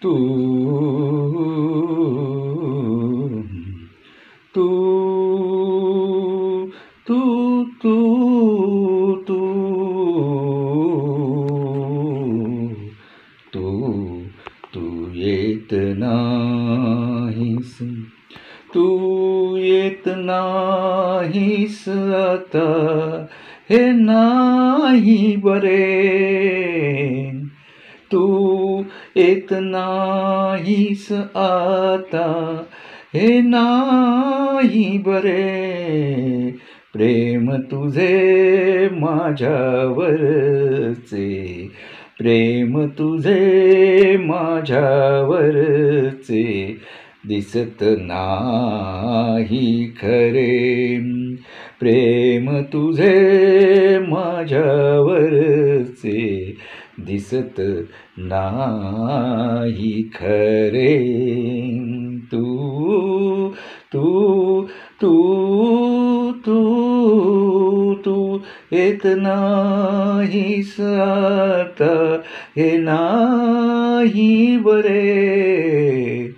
तू तू तू तू तू तू तू येत नाहीस, तू येत नाहीस आता, हे नाही बरे. तू येत नाहीस आता, हे नाही बरे. प्रेम तुझे माझ्यावरचे, प्रेम तुझे माझ्यावरचे, दिसत नाही खरे. प्रेम तुझे माझ्यावरचे, दिसत नाही खरे. तू तू तू तू तू येत नाहीस आता, हे नाही बरे.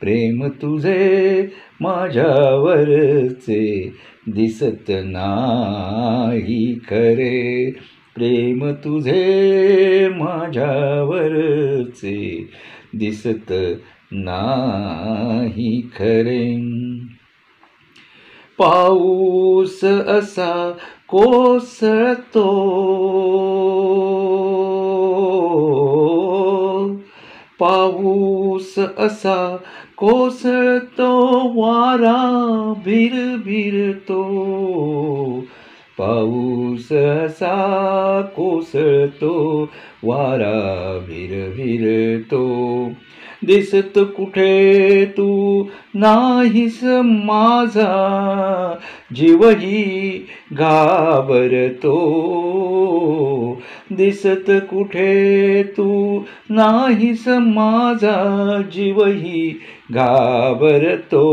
प्रेम तुझे माझ्यावरचे, दिसत नाही खरे. प्रेम तुझे माझ्यावरचे, दिसत नाही खरे. पाऊस असा कोसळतो, पाऊस असा कोसळतो, वारा भिरभिरतो. पाऊस असा कोसळतो, वारा भिरभिरतो. दिसत कुठे तू नाहीस माझा, जीवही घाबरतो. दिसत कुठे तू नाहीस माझा, जीवही घाबरतो.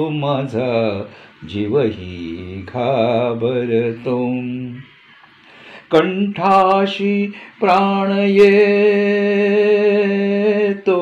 माझा जीवही घाबरतो. कंठाशी प्राण येतो,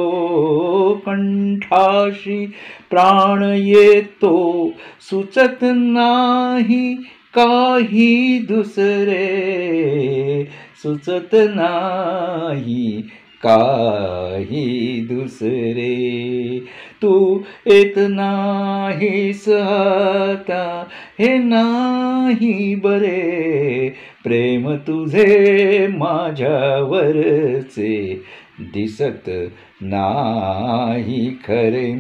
कंठाशी प्राण येतो, सुचत नाही काही दुसरे, सुचत नाही काही दुसरे. तू येत नाहीस आता, हे नाही बरे. प्रेम तुझे माझ्यावरचे, दिसत नाही खरे.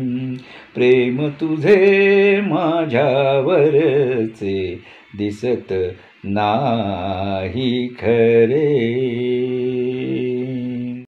प्रेम तुझे माझ्यावरचे, दिसत नाही खरे.